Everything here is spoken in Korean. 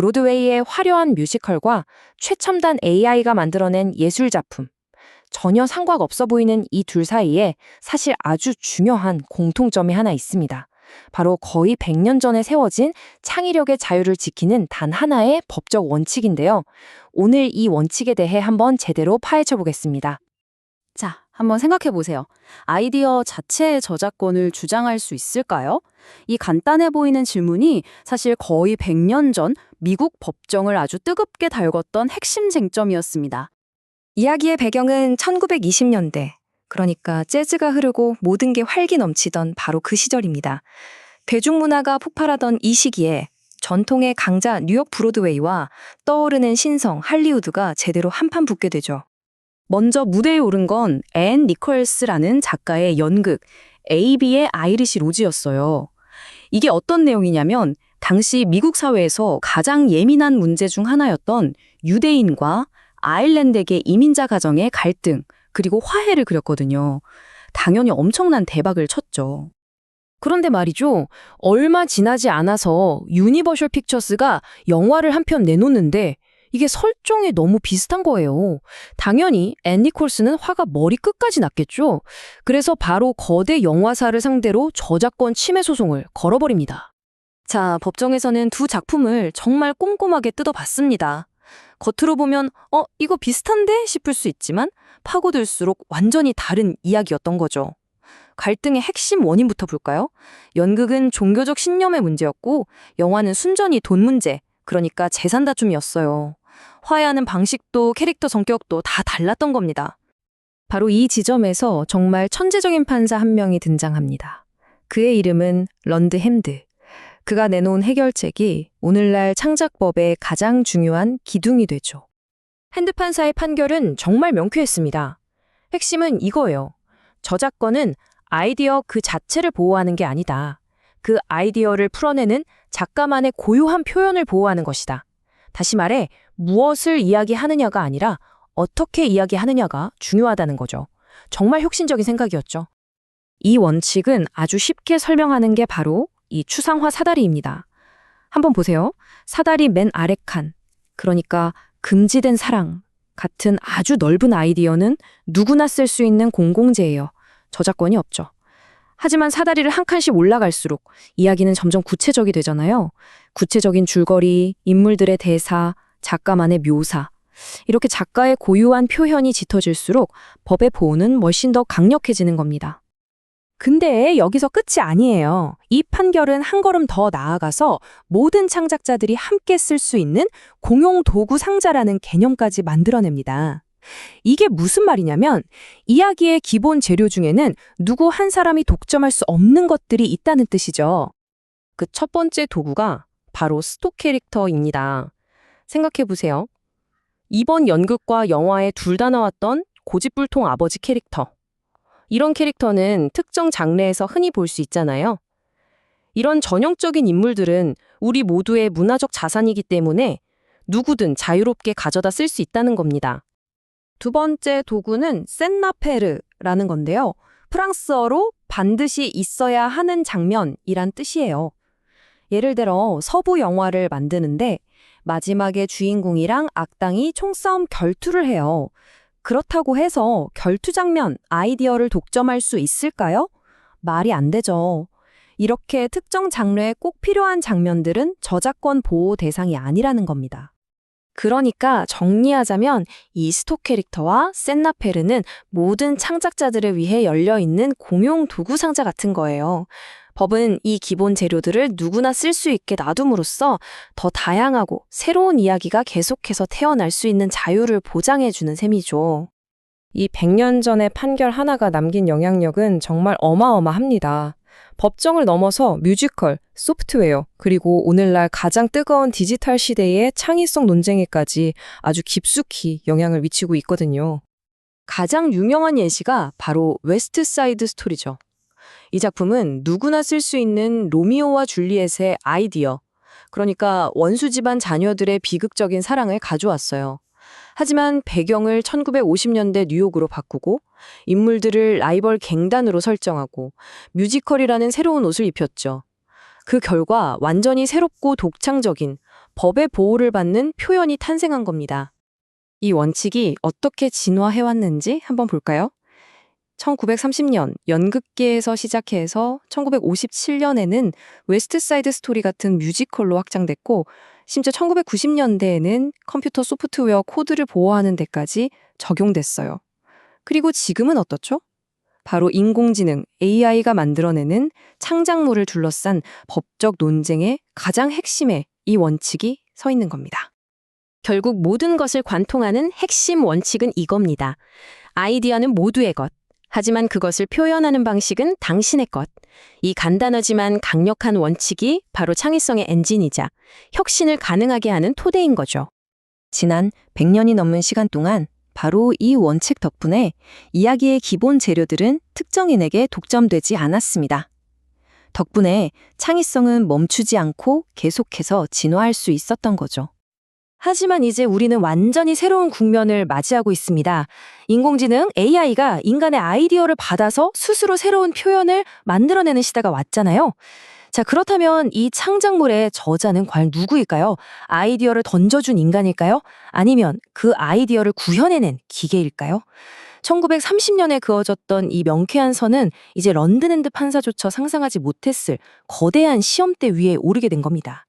브로드웨이의 화려한 뮤지컬과 최첨단 AI가 만들어낸 예술작품. 전혀 상관 없어 보이는 이 둘 사이에 사실 아주 중요한 공통점이 하나 있습니다. 바로 거의 100년 전에 세워진 창의력의 자유를 지키는 단 하나의 법적 원칙인데요. 오늘 이 원칙에 대해 한번 제대로 파헤쳐 보겠습니다. 자, 한번 생각해 보세요. 아이디어 자체의 저작권을 주장할 수 있을까요? 이 간단해 보이는 질문이 사실 거의 100년 전 미국 법정을 아주 뜨겁게 달궜던 핵심 쟁점이었습니다. 이야기의 배경은 1920년대, 그러니까 재즈가 흐르고 모든 게 활기 넘치던 바로 그 시절입니다. 대중문화가 폭발하던 이 시기에 전통의 강자 뉴욕 브로드웨이와 떠오르는 신성 할리우드가 제대로 한판 붙게 되죠. 먼저 무대에 오른 건 앤 니콜스라는 작가의 연극 에이비의 아이리시 로즈였어요. 이게 어떤 내용이냐면 당시 미국 사회에서 가장 예민한 문제 중 하나였던 유대인과 아일랜드계 이민자 가정의 갈등, 그리고 화해를 그렸거든요. 당연히 엄청난 대박을 쳤죠. 그런데 말이죠. 얼마 지나지 않아서 유니버셜 픽처스가 영화를 한 편 내놓는데 이게 설정이 너무 비슷한 거예요. 당연히 앤 니콜스는 화가 머리 끝까지 났겠죠. 그래서 바로 거대 영화사를 상대로 저작권 침해 소송을 걸어버립니다. 자, 법정에서는 두 작품을 정말 꼼꼼하게 뜯어봤습니다. 겉으로 보면 이거 비슷한데 싶을 수 있지만 파고들수록 완전히 다른 이야기였던 거죠. 갈등의 핵심 원인부터 볼까요? 연극은 종교적 신념의 문제였고 영화는 순전히 돈 문제, 그러니까 재산 다툼이었어요. 화해하는 방식도 캐릭터 성격도 다 달랐던 겁니다. 바로 이 지점에서 정말 천재적인 판사 한 명이 등장합니다. 그의 이름은 런드 햄드. 그가 내놓은 해결책이 오늘날 창작법의 가장 중요한 기둥이 되죠. 핸드 판사의 판결은 정말 명쾌했습니다. 핵심은 이거예요. 저작권은 아이디어 그 자체를 보호하는 게 아니다. 그 아이디어를 풀어내는 작가만의 고유한 표현을 보호하는 것이다. 다시 말해 무엇을 이야기하느냐가 아니라 어떻게 이야기하느냐가 중요하다는 거죠. 정말 혁신적인 생각이었죠. 이 원칙은 아주 쉽게 설명하는 게 바로 이 추상화 사다리입니다. 한번 보세요. 사다리 맨 아래 칸, 그러니까 금지된 사랑 같은 아주 넓은 아이디어는 누구나 쓸 수 있는 공공재예요. 저작권이 없죠. 하지만 사다리를 한 칸씩 올라갈수록 이야기는 점점 구체적이 되잖아요. 구체적인 줄거리, 인물들의 대사, 작가만의 묘사. 이렇게 작가의 고유한 표현이 짙어질수록 법의 보호는 훨씬 더 강력해지는 겁니다. 근데 여기서 끝이 아니에요. 이 판결은 한 걸음 더 나아가서 모든 창작자들이 함께 쓸 수 있는 공용 도구 상자라는 개념까지 만들어냅니다. 이게 무슨 말이냐면 이야기의 기본 재료 중에는 누구 한 사람이 독점할 수 없는 것들이 있다는 뜻이죠. 그 첫 번째 도구가 바로 스톡 캐릭터입니다. 생각해보세요. 이번 연극과 영화에 둘 다 나왔던 고집불통 아버지 캐릭터. 이런 캐릭터는 특정 장르에서 흔히 볼 수 있잖아요. 이런 전형적인 인물들은 우리 모두의 문화적 자산이기 때문에 누구든 자유롭게 가져다 쓸 수 있다는 겁니다. 두 번째 도구는 센나페르라는 건데요. 프랑스어로 반드시 있어야 하는 장면이란 뜻이에요. 예를 들어 서부 영화를 만드는데 마지막에 주인공이랑 악당이 총싸움 결투를 해요. 그렇다고 해서 결투 장면, 아이디어를 독점할 수 있을까요? 말이 안 되죠. 이렇게 특정 장르에 꼭 필요한 장면들은 저작권 보호 대상이 아니라는 겁니다. 그러니까 정리하자면 이 스톡 캐릭터와 센나페르는 모든 창작자들을 위해 열려있는 공용 도구 상자 같은 거예요. 법은 이 기본 재료들을 누구나 쓸 수 있게 놔둠으로써 더 다양하고 새로운 이야기가 계속해서 태어날 수 있는 자유를 보장해주는 셈이죠. 이 100년 전의 판결 하나가 남긴 영향력은 정말 어마어마합니다. 법정을 넘어서 뮤지컬, 소프트웨어, 그리고 오늘날 가장 뜨거운 디지털 시대의 창의성 논쟁에까지 아주 깊숙이 영향을 미치고 있거든요. 가장 유명한 예시가 바로 웨스트 사이드 스토리죠. 이 작품은 누구나 쓸 수 있는 로미오와 줄리엣의 아이디어, 그러니까 원수 집안 자녀들의 비극적인 사랑을 가져왔어요. 하지만 배경을 1950년대 뉴욕으로 바꾸고 인물들을 라이벌 갱단으로 설정하고 뮤지컬이라는 새로운 옷을 입혔죠. 그 결과 완전히 새롭고 독창적인 법의 보호를 받는 표현이 탄생한 겁니다. 이 원칙이 어떻게 진화해왔는지 한번 볼까요? 1930년 연극계에서 시작해서 1957년에는 웨스트사이드 스토리 같은 뮤지컬로 확장됐고, 심지어 1990년대에는 컴퓨터 소프트웨어 코드를 보호하는 데까지 적용됐어요. 그리고 지금은 어떻죠? 바로 인공지능 AI가 만들어내는 창작물을 둘러싼 법적 논쟁의 가장 핵심에 이 원칙이 서 있는 겁니다. 결국 모든 것을 관통하는 핵심 원칙은 이겁니다. 아이디어는 모두의 것. 하지만 그것을 표현하는 방식은 당신의 것. 이 간단하지만 강력한 원칙이 바로 창의성의 엔진이자 혁신을 가능하게 하는 토대인 거죠. 지난 100년이 넘는 시간 동안 바로 이 원칙 덕분에 이야기의 기본 재료들은 특정인에게 독점되지 않았습니다. 덕분에 창의성은 멈추지 않고 계속해서 진화할 수 있었던 거죠. 하지만 이제 우리는 완전히 새로운 국면을 맞이하고 있습니다. 인공지능 AI가 인간의 아이디어를 받아서 스스로 새로운 표현을 만들어내는 시대가 왔잖아요. 자, 그렇다면 이 창작물의 저자는 과연 누구일까요? 아이디어를 던져준 인간일까요? 아니면 그 아이디어를 구현해낸 기계일까요? 1930년에 그어졌던 이 명쾌한 선은 이제 런드랜드 판사조차 상상하지 못했을 거대한 시험대 위에 오르게 된 겁니다.